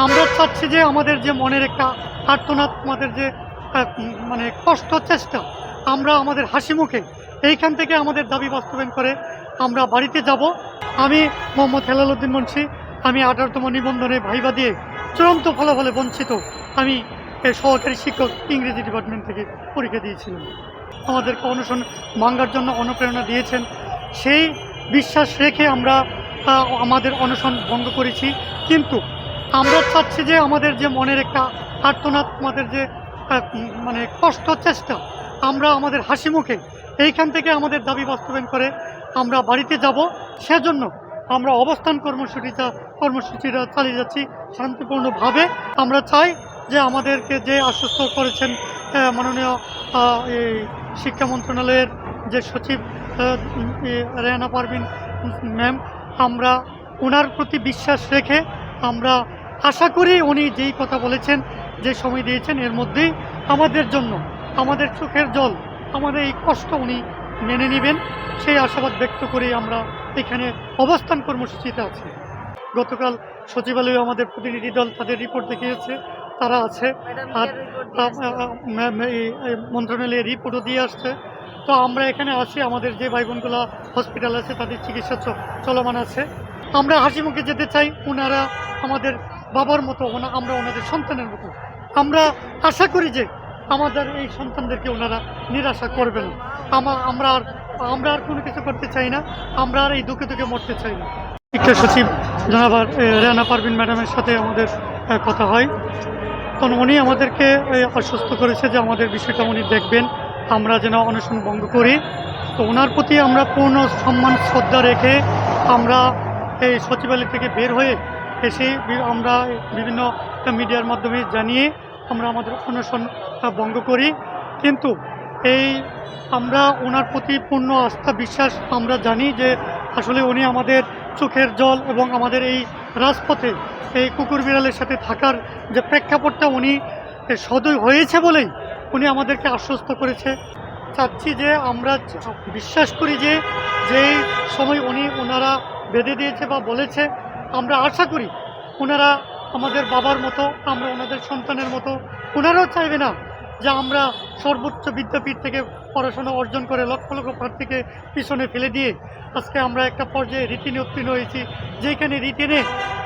আমরা চাচ্ছি যে আমাদের যে মনের একটা আর্তনাদ, আমাদের যে মানে কষ্ট চেষ্টা, আমরা আমাদের হাসি মুখে এইখান থেকে আমাদের দাবি বাস্তবায়ন করে আমরা বাড়িতে যাব। আমি মোহাম্মদ হেলাল উদ্দিন মুন্সি, আমি 18তম নিবন্ধনে ভাইবা দিয়ে চূড়ান্ত ফলাফলে বঞ্চিত। আমি সহকারী শিক্ষক ইংরেজি ডিপার্টমেন্ট থেকে পরীক্ষা দিয়েছিলাম। আমাদেরকে অনশন ভাঙার জন্য অনুপ্রেরণা দিয়েছেন, সেই বিশ্বাস রেখে আমরা আমাদের অনশন ভঙ্গ করেছি। কিন্তু আমরা চাচ্ছি যে আমাদের যে মনের একটা আর্তনাদ, আমাদের যে মানে কষ্ট চেষ্টা, আমরা আমাদের হাসি মুখে এইখান থেকে আমাদের দাবি বাস্তবায়ন করে আমরা বাড়িতে যাব। সেজন্য আমরা অবস্থান কর্মসূচিটা চালিয়ে যাচ্ছি শান্তিপূর্ণভাবে। আমরা চাই যে আমাদেরকে যে আশ্বস্ত করেছেন মাননীয় এই শিক্ষা মন্ত্রণালয়ের যে সচিব রেহানা পারভিন ম্যাম, আমরা ওনার প্রতি বিশ্বাস রেখে আমরা আশা করি উনি যেই কথা বলেছেন, যে সময় দিয়েছেন, এর মধ্যেই আমাদের জন্য আমাদের চোখের জল, আমাদের এই কষ্ট উনি মেনে নেবেন, সেই আশাবাদ ব্যক্ত করেই আমরা এখানে অবস্থান কর্মসূচিতে আছি। গতকাল সচিবালয়ে আমাদের প্রতিনিধি দল তাদের রিপোর্ট দেখিয়েছে, তারা আছে, আর মন্ত্রণালয়ের রিপোর্টও দিয়ে আসছে। তো আমরা এখানে আছি, আমাদের যে ভাই বোনগুলো হসপিটাল আছে তাদের চিকিৎসা চলমান আছে। আমরা হাসি মুখে যেতে চাই, ওনারা আমাদের বাবার মতো, আমরা ওনাদের সন্তানের মতো। আমরা আশা করি যে আমাদের এই সন্তানদেরকে ওনারা নিরাশা করবে না। আমরা আর কোনো কিছু করতে চাই না, আমরা আর এই দুঃখে মরতে চাই না। শিক্ষা সচিব জনাব রেহানা পারভিন ম্যাডামের সাথে আমাদের কথা হয়, তখন উনি আমাদেরকে আশ্বস্ত করেছে যে আমাদের বিষয়টা উনি দেখবেন, আমরা যেন অনশন ভঙ্গ করি। তো ওনার প্রতি আমরা পূর্ণ সম্মান শ্রদ্ধা রেখে আমরা এই সচিবালয় থেকে বের হয়ে এসে আমরা বিভিন্ন মিডিয়ার মাধ্যমে জানিয়ে আমরা আমাদের অনশন ভঙ্গ করি। কিন্তু আমরা ওনার প্রতি পূর্ণ আস্থা বিশ্বাস আমরা জানি যে আসলে উনি আমাদের চোখের জল এবং আমাদের এই রাজপথে এই কুকুর বিড়ালের সাথে থাকার যে প্রেক্ষাপটটা উনি সদয় হয়েছে বলেই উনি আমাদেরকে আশ্বস্ত করেছে। চাচ্ছি যে আমরা বিশ্বাস করি যে যেই সময় ওনারা বেঁধে দিয়েছে বা বলেছে, আমরা আশা করি ওনারা আমাদের বাবার মতো, আমরা ওনাদের সন্তানের মতো। ওনারাও চাইবে না যে আমরা সর্বোচ্চ বিদ্যাপীঠ থেকে পড়াশোনা অর্জন করে লক্ষ লক্ষ প্রার্থীকে পিছনে ফেলে দিয়ে আজকে আমরা একটা পর্যায়ে রিটেনে উত্তীর্ণ হয়েছি, যেখানে রিটেনে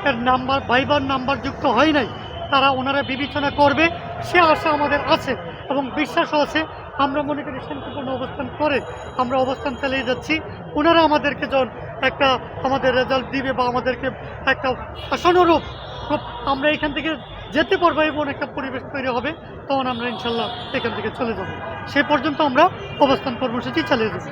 এর নাম্বার ভাইবার নাম্বার যুক্ত হয় নাই, তারা ওনারা বিবেচনা করবে, সে আশা আমাদের আছে এবং বিশ্বাসও আছে। আমরা মনে করি শান্তিপূর্ণ অবস্থান করে আমরা অবস্থান চালিয়ে যাচ্ছি। ওনারা আমাদেরকে যখন একটা আমাদের রেজাল্ট দিবে বা আমাদেরকে একটা আশানুরূপ আমরা এখান থেকে যেতে পারবো এবং একটা পরিবেশ তৈরি হবে, তখন আমরা ইনশাল্লাহ এখান থেকে চলে যাব। সে পর্যন্ত আমরা অবস্থান কর্মসূচি চালিয়ে যাব।